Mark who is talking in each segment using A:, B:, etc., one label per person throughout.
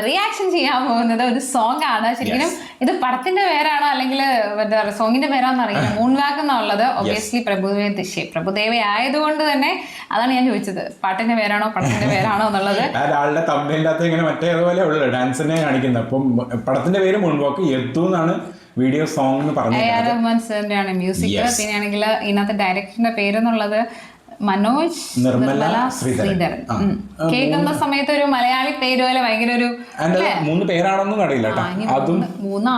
A: Reaction ചെയ്യാൻ പോകുന്നത് ഒരു സോങ് ആണ്. ശരിക്കും ഇത് പടത്തിന്റെ പേരാണോ അല്ലെങ്കിൽ സോങ്ങിന്റെ പേരാണെന്ന് അറിയില്ല. മൂൺ വാക്ക് എന്നുള്ളത് ഒബിയസ്ലി പ്രഭുദേവ ആയതുകൊണ്ട് തന്നെ അതാണ് ഞാൻ ചോദിച്ചത്, പാട്ടിന്റെ പേരാണോ പടത്തിന്റെ പേരാണോ എന്നുള്ളത്.
B: ഒരാളുടെ തമ്മിലിനകത്ത് ഇങ്ങനെ മറ്റേ അതുപോലെ ഉള്ളു ഡാൻസിനെ കാണിക്കുന്നത്. അപ്പം പടത്തിന്റെ പേര് മൂൺ വാക്ക്, എത്തു എന്നാണ് വീഡിയോ സോങ് എന്ന്
A: പറഞ്ഞത്. മ്യൂസിക് പിന്നെയാണെങ്കിൽ ഇതിനകത്ത് ഡയറക്ടറിന്റെ പേരെന്നുള്ളത് മനോജ് നിർമ്മല ശ്രീധരൻ. കേൾക്കുന്ന സമയത്ത് ഒരു മലയാളി പേര് പോലെ ഭയങ്കര ഒരു
B: 3 പേരാണോന്നും അറിയില്ല. അതും
A: 3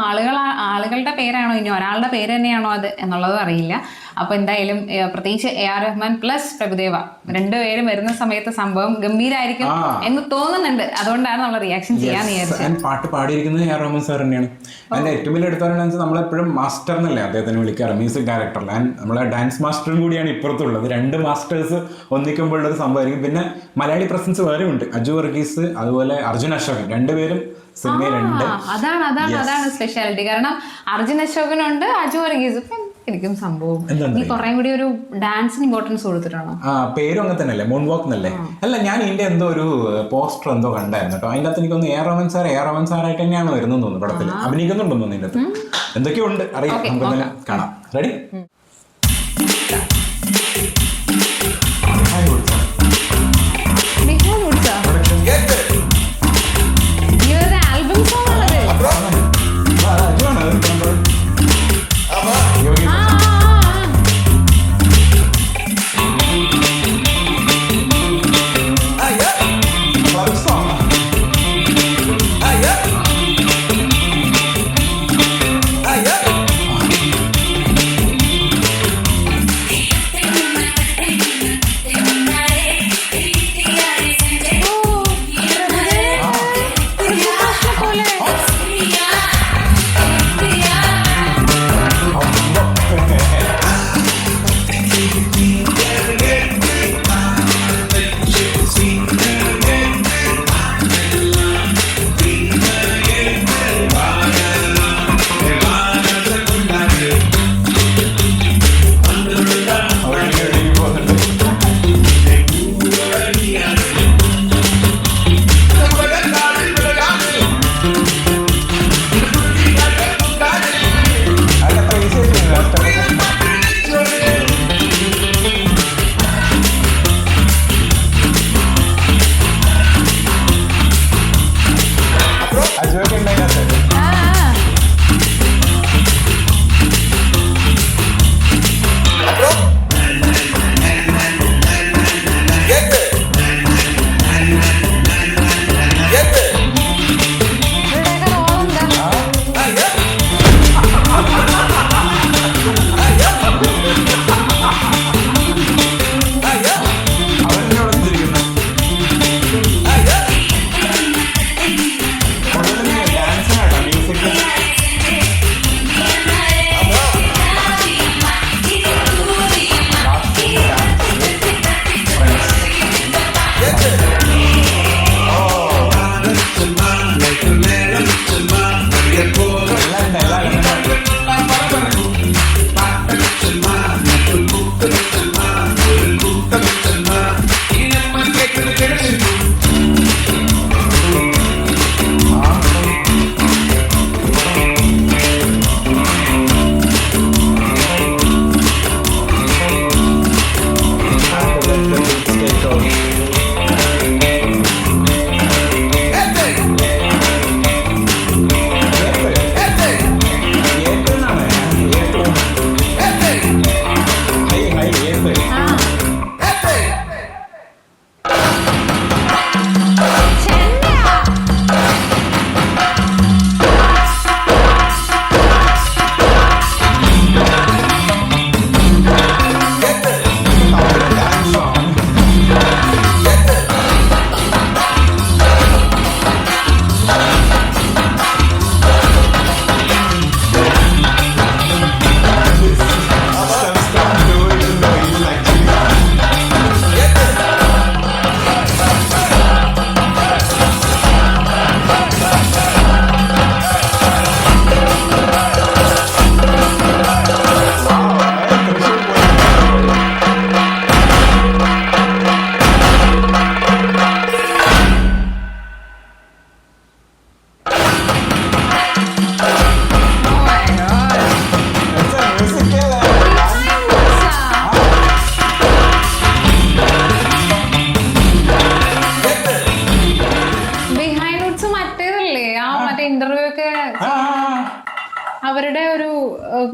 A: ആളുകളുടെ പേരാണോ ഇനി ഒരാളുടെ പേര് തന്നെയാണോ അത് എന്നുള്ളത് അറിയില്ല. അപ്പൊ എന്തായാലും പ്രത്യേകിച്ച് AR റഹ്മാൻ പ്ലസ് പ്രഭുദേവ രണ്ടുപേരും വരുന്ന സമയത്ത് സംഭവം ഗംഭീരായിരിക്കും എന്ന് തോന്നുന്നുണ്ട്. അതുകൊണ്ടാണ് നമ്മൾ റിയാക്ഷൻ ചെയ്യാന്ന് വിചാരിച്ചത്.
B: പാട്ട് പാടിയിരിക്കുന്നത് AR റഹ്മാൻ സാർ തന്നെയാണ്. അതിന്റെ ഏറ്റവും വലിയ എടുത്തവരെന്ന് വെച്ചാൽ നമ്മളെപ്പോഴും മാസ്റ്റർ എന്നല്ലേ അദ്ദേഹത്തിന് വിളിക്കാറ്, മ്യൂസിക് ഡയറക്ടർ. നമ്മളെ ഡാൻസ് മാസ്റ്ററും കൂടിയാണ് ഇപ്പുറത്തുള്ളത്. 2 മാസ്റ്റേഴ്സ് ഒന്നിക്കുമ്പോഴുള്ളത് സംഭവമായിരിക്കും. പിന്നെ മലയാളി പ്രസൻസ് വേറെ ഉണ്ട്, അജു വർഗീസ് അതുപോലെ അർജുൻ അശോകൻ, രണ്ടുപേരും സിനിമയിലുണ്ട്.
A: അതാണ് സ്പെഷ്യാലിറ്റി. കാരണം അർജുൻ അശോകനുണ്ട്, അജു വർഗീസ്. എനിക്കും സംഭവം ഈ കുറേ കൂടി ഒരു ഡാൻസിന് ഇമ്പോർട്ടൻസ് കൊടുത്തിട്ടാണോ?
B: പേരും അങ്ങനെ തന്നെയല്ലേ, മൂൺ വാക്ക് എന്നല്ലേ? അല്ല, ഞാൻ ഇതിന്റെ എന്തോ ഒരു പോസ്റ്റർ എന്തോ കണ്ടായിരുന്നു കേട്ടോ. അതിന്റെ അകത്ത് എനിക്കൊന്ന് AR റഹ്മാൻ സാറായിട്ട് തന്നെയാണ് വരുന്നത് തോന്നുന്നു. പടത്തിൽ അഭിനയിക്കുന്നുണ്ടെന്ന് തോന്നുന്നു. ഇതിന്റെ അകത്ത് എന്തൊക്കെയോ ഉണ്ട്, അറിയാം. നമുക്ക് കാണാം. റെഡി?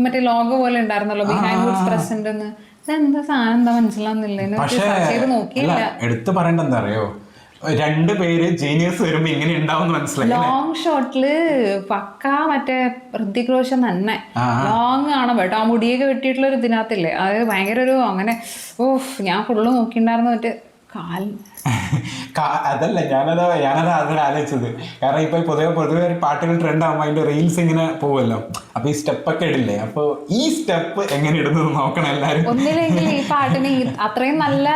A: മറ്റേ ലോഗോ പോലെ ഉണ്ടായിരുന്നല്ലോ ബിഹൈൻഡ് വുഡ്സ് പ്രസന്റ് എന്ന്. ഇതെന്താ സാധനം എന്താ മനസ്സിലാവുന്നില്ല, സെർച്ച് ചെയ്ത് നോക്കിയില്ല.
B: എടുത്തു പറയേണ്ട എന്താ അറിയോ, 2 പേര് ജീനിയസ് വരുമ്പോ ഇങ്ങനെ ഉണ്ടാവും മനസ്സിലായി.
A: ലോങ് ഷോട്ടില് പക്കാ മറ്റേ ഋതിക് റോഷൻ തന്നെ ലോങ് കാണാൻ കേട്ടോ. ആ മുടിയൊക്കെ വെട്ടിയിട്ടുള്ള ഒരു ഇതിനകത്തില്ലേ, അത് ഭയങ്കര ഒരു അങ്ങനെ ഞാൻ ഫുള്ള് നോക്കിണ്ടായിരുന്നു. മറ്റേ
B: അതല്ല ഞാനത് അതിൽ ആലോചിച്ചത്. കാരണം ഇപ്പൊ പൊതുവെ പാട്ടുകൾ ട്രെൻഡ് ആകുമ്പോൾ അതിന്റെ റീൽസ് ഇങ്ങനെ പോവല്ലോ, അപ്പൊ ഈ സ്റ്റെപ്പ് ഒക്കെ ഇടില്ലേ, അപ്പൊ ഈ സ്റ്റെപ്പ് എങ്ങനെ ഇടുന്നത് നോക്കണം എല്ലാരും.
A: ഒന്നില്ലെങ്കിൽ ഈ പാട്ടിന് അത്രയും നല്ല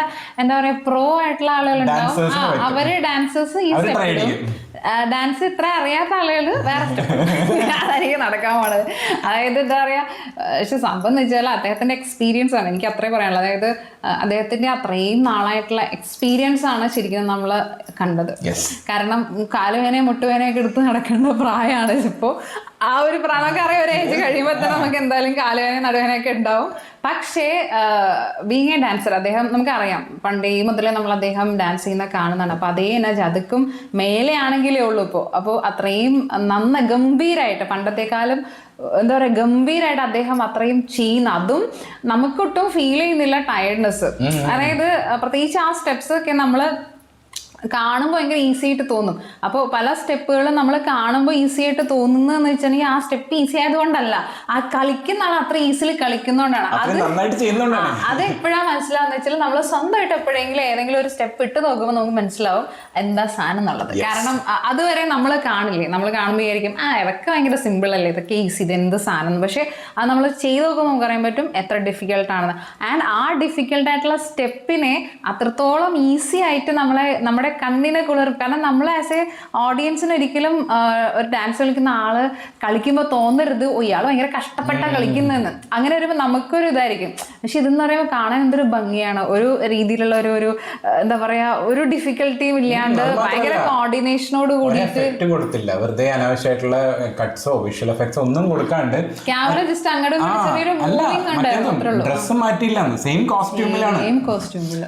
A: എന്താ പറയാ പ്രോ ആയിട്ടുള്ള ആളുകളുണ്ടാവും, അവര് ഡാൻസേഴ്സ് ഈ സ്റ്റെപ്പ് ഡാൻസ് ഇത്ര അറിയാത്ത ആളുകൾ വേറെ അതായിരിക്കും നടക്കാൻ പോണത്. അതായത് എന്താ പറയാ, പക്ഷെ സംഭവം എന്ന് വെച്ചാൽ അദ്ദേഹത്തിന്റെ എക്സ്പീരിയൻസ് ആണ് എനിക്ക് അത്രയും പറയാനുള്ളത്. അതായത് അദ്ദേഹത്തിന്റെ അത്രയും നാളായിട്ടുള്ള എക്സ്പീരിയൻസ് ആണ് ശരിക്കും നമ്മൾ കണ്ടത്. കാരണം കാലുവേനയും മുട്ടുവേനയൊക്കെ എടുത്ത് നടക്കേണ്ട പ്രായമാണ് ഇപ്പോൾ. ആ ഒരു പ്രായമൊക്കെ ഒരു ഏജ് കഴിയുമ്പോൾ തന്നെ നമുക്ക് എന്തായാലും കാലുവേനയും നടുവേനയൊക്കെ ഉണ്ടാവും. പക്ഷേ ബീങ് എ ഡാൻസർ അദ്ദേഹം നമുക്കറിയാം പണ്ടേ മുതലേ നമ്മൾ അദ്ദേഹം ഡാൻസ് ചെയ്യുന്ന കാണുന്നതാണ്. അപ്പോൾ അതേ എനർജി അതുക്കും മേലെ ആണെങ്കിലേ ഉള്ളൂ ഇപ്പോൾ. അപ്പോൾ അത്രയും ഗംഭീരമായിട്ട് പണ്ടത്തെക്കാളും എന്താ പറയുക ഗംഭീരമായിട്ട് അദ്ദേഹം അത്രയും ചെയ്യുന്ന, അതും നമുക്കൊട്ടും ഫീൽ ചെയ്യുന്നില്ല ടയർഡ്നെസ്. അതായത് പ്രത്യേകിച്ച് ആ സ്റ്റെപ്സ് ഒക്കെ നമ്മൾ കാണുമ്പോൾ ഭയങ്കര ഈസി ആയിട്ട് തോന്നും. അപ്പോൾ പല സ്റ്റെപ്പുകളും നമ്മൾ കാണുമ്പോൾ ഈസി ആയിട്ട് തോന്നുന്നതെന്ന് വെച്ചിട്ടുണ്ടെങ്കിൽ ആ സ്റ്റെപ്പ് ഈസി ആയതുകൊണ്ടല്ല, ആ കളിക്കുന്ന ആൾ അത്ര ഈസിലി കളിക്കുന്നതുകൊണ്ടാണ്. അത് എപ്പോഴാണ് മനസ്സിലാവുന്ന വെച്ചാൽ നമ്മൾ സ്വന്തമായിട്ട് എപ്പോഴെങ്കിലും ഏതെങ്കിലും ഒരു സ്റ്റെപ്പ് ഇട്ട് നോക്കുമ്പോൾ നമുക്ക് മനസ്സിലാവും എന്താ സാധനം എന്നുള്ളത്. കാരണം അതുവരെ നമ്മൾ കാണില്ലേ, നമ്മൾ കാണുമ്പോൾ വിചാരിക്കും ഇതൊക്കെ ഭയങ്കര സിമ്പിൾ അല്ലേ, ഇതൊക്കെ ഈസി, ഇത് എന്ത് സാധനം. പക്ഷേ അത് നമ്മൾ ചെയ്ത് നോക്കുമ്പോൾ നമുക്ക് അറിയാൻ പറ്റും എത്ര ഡിഫിക്കൽട്ടാണെന്ന്. ആൻഡ് ആ ഡിഫിക്കൽട്ടായിട്ടുള്ള സ്റ്റെപ്പിനെ അത്രത്തോളം ഈസി ആയിട്ട് നമ്മുടെ കണ്ണിനെ കുളിർക്കും. കാരണം നമ്മൾ ആസ് എ ഓഡിയൻസിന് ഒരിക്കലും ഒരു ഡാൻസ് കളിക്കുന്ന ആള് കളിക്കുമ്പോൾ തോന്നരുത് ഇയാൾ ഭയങ്കര കഷ്ടപ്പെട്ടാ കളിക്കുന്നതെന്ന്. അങ്ങനെ വരുമ്പോൾ നമുക്കൊരു ഇതായിരിക്കും. പക്ഷെ ഇതെന്ന് പറയുമ്പോൾ കാണാൻ എന്തൊരു ഭംഗിയാണ്, ഒരു രീതിയിലുള്ള ഒരു എന്താ പറയാ ഒരു ഡിഫിക്കൽട്ടിയും ഇല്ലാണ്ട് ഭയങ്കര കോർഡിനേഷനോട് കൂടിയിട്ട്
B: കൊടുത്തില്ല. വെറുതെ അനാവശ്യമായിട്ടുള്ള കട്ട്സോ വിഷ്വൽ എഫക്ട്സോ ഒന്നും കൊടുക്കാണ്ട്
A: ക്യാമറ ജസ്റ്റ് അങ്ങോട്ട് ചെറിയൊരു മൂവിങ് ഉണ്ടായിരുന്നു.
B: ഡ്രസ് മാറ്റിയില്ല, സെയിം കോസ്റ്റ്യൂമിലാണ്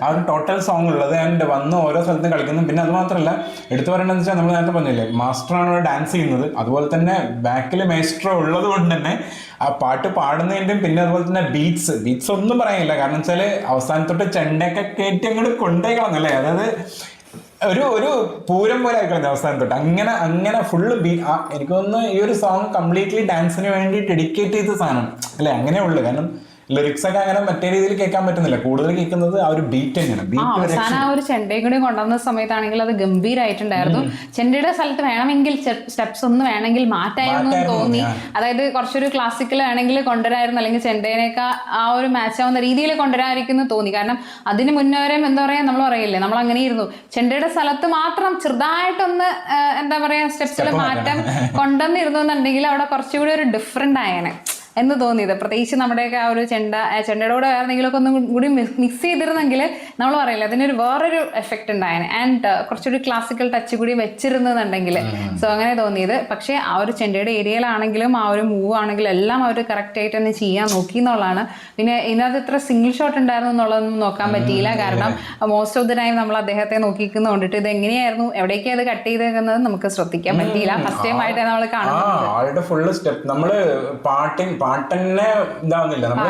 B: ആ ഒരു ടോട്ടൽ സോങ് ഉള്ളത്. ആൻഡ് വന്ന് ഓരോ സ്ഥലത്തും കളിക്കുന്നു. പിന്നെ അത് മാത്രമല്ല എടുത്തു പറയേണ്ടതെന്ന് വെച്ചാൽ നമ്മൾ നേരത്തെ പറഞ്ഞില്ലേ മാസ്റ്ററാണ് ഡാൻസ് ചെയ്യുന്നത്, അതുപോലെ തന്നെ ബാക്കിൽ മേസ്ട്രോ ഉള്ളത് കൊണ്ട് തന്നെ ആ പാട്ട് പാടുന്നതിൻ്റെയും പിന്നെ അതുപോലെ തന്നെ ബീറ്റ്സ് ഒന്നും പറയാനില്ല. കാരണം വെച്ചാൽ അവസാനത്തൊട്ട് ചെണ്ടയൊക്കെ കയറ്റി അങ്ങോട്ട് കൊണ്ടേക്കളന്നല്ലേ, അതായത് ഒരു പൂരം പോലെ ആയിക്കളഞ്ഞ അവസാനം തൊട്ട് അങ്ങനെ ഫുള്ള് എനിക്ക് തോന്നുന്നു ഈ ഒരു സോങ് കംപ്ലീറ്റ്ലി ഡാൻസിന് വേണ്ടി ഡെഡിക്കേറ്റ് ചെയ്ത സാധനം അല്ലേ, അങ്ങനെ ഉള്ളു. കാരണം ലിറിക്സ് ഒക്കെ അങ്ങനെ മറ്റേ രീതിയിൽ കേൾക്കാൻ പറ്റുന്നില്ല, കൂടുതൽ കേൾക്കുന്നത് ആ ഒരു ബീറ്റ് തന്നെയാണ്.
A: അവസാനം ആ ഒരു ചെണ്ടയും കൂടി കൊണ്ടുവന്ന സമയത്താണെങ്കിൽ അത് ഗംഭീരമായിട്ടുണ്ടായിരുന്നു. ചെണ്ടയുടെ സ്ഥലത്ത് വേണമെങ്കിൽ സ്റ്റെപ്സ് ഒന്ന് വേണമെങ്കിൽ മാറ്റായിരുന്നു തോന്നി. അതായത് കുറച്ചൊരു ക്ലാസിക്കൽ വേണമെങ്കിൽ കൊണ്ടുവരായിരുന്നു, അല്ലെങ്കിൽ ചെണ്ടേനേക്കാൾ ആ ഒരു മാച്ച് ആവുന്ന രീതിയിൽ കൊണ്ടുവരാതിരിക്കുന്നു തോന്നി. കാരണം അതിന് മുന്നേ വരെ എന്താ പറയാ നമ്മൾ പറയില്ലേ, നമ്മൾ അങ്ങനെ ഇരുന്നു ചെണ്ടയുടെ സ്ഥലത്ത് മാത്രം ചെറുതായിട്ടൊന്ന് എന്താ പറയാ സ്റ്റെപ്സിൽ മാറ്റം കൊണ്ടുവന്നിരുന്നു എന്നുണ്ടെങ്കിൽ അവിടെ കുറച്ചുകൂടി ഒരു ഡിഫറെന്റ് ആയേനെ എന്ന് തോന്നിയത്. പ്രത്യേകിച്ച് നമ്മുടെയൊക്കെ ആ ഒരു ചെണ്ടയുടെ കൂടെ വേറെ എന്തെങ്കിലുമൊക്കെ ഒന്നും കൂടി മിക്സ് ചെയ്തിരുന്നെങ്കിൽ നമ്മൾ പറയില്ല അതിനൊരു വേറൊരു എഫക്റ്റ് ഉണ്ടായേനെ. ആൻഡ് കുറച്ചൊരു ക്ലാസിക്കൽ ടച്ച് കൂടി വെച്ചിരുന്നുണ്ടെങ്കിൽ സോ അങ്ങനെ തോന്നിയത്. പക്ഷേ ആ ഒരു ചെണ്ടയുടെ ഏരിയയിലാണെങ്കിലും ആ ഒരു മൂവ് ആണെങ്കിലും എല്ലാം അവർ കറക്റ്റ് ആയിട്ട് തന്നെ ചെയ്യാൻ നോക്കി എന്നുള്ളതാണ്. പിന്നെ ഇതിനകത്ത് ഇത്ര സിംഗിൾ ഷോട്ട് ഉണ്ടായിരുന്നു എന്നുള്ളതൊന്നും നോക്കാൻ പറ്റിയില്ല. കാരണം മോസ്റ്റ് ഓഫ് ദി ടൈം നമ്മൾ അദ്ദേഹത്തെ നോക്കിക്കൊണ്ടിട്ട് ഇത് എങ്ങനെയായിരുന്നു എവിടേക്കാണ് അത് കട്ട് ചെയ്തേക്കുന്നത് നമുക്ക് ശ്രദ്ധിക്കാൻ പറ്റിയില്ല. ഫസ്റ്റ് ടൈം ആയിട്ട് നമ്മൾ
B: കാണുന്നത് പാട്ടന്നെ ഇതാവുന്നില്ല, നമ്മൾ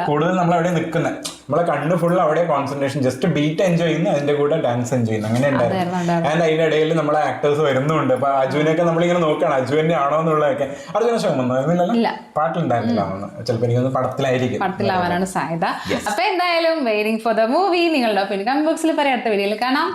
B: കൂടുതൽ നമ്മൾ അവിടെ നിൽക്കുന്നത്, നമ്മളെ കണ്ണ് ഫുൾ അവിടെ കോൺസെൻട്രേഷൻ, ജസ്റ്റ് ബീറ്റ് എൻജോയ് ചെയ്യുന്നു, അതിന്റെ കൂടെ ഡാൻസ് എൻജോയ് ചെയ്യുന്നു, അങ്ങനെ ഉണ്ടായിരുന്നു. ആൻഡ് അതിന്റെ ഇടയിൽ നമ്മളെ ആക്ടേഴ്സ് വരുന്നുണ്ട്. അപ്പൊ അജുവിനൊക്കെ നമ്മളിങ്ങനെ നോക്കണം, അജു തന്നെ ആണോ എന്നുള്ളതൊക്കെ. അർജുന ശോകം വന്നില്ല, പാട്ടിലുണ്ടായിരുന്നില്ല, ചിലപ്പോൾ എനിക്കൊന്ന്
A: പടത്തിലാവാനാണ് സാധ്യത. അപ്പൊ എന്തായാലും വെയിറ്റിംഗ് ഫോർ ദ മൂവി. നിങ്ങളുടെ കമന്റ് ബോക്സിൽ പറയാം, അടുത്ത വീഡിയോയിൽ കാണാം.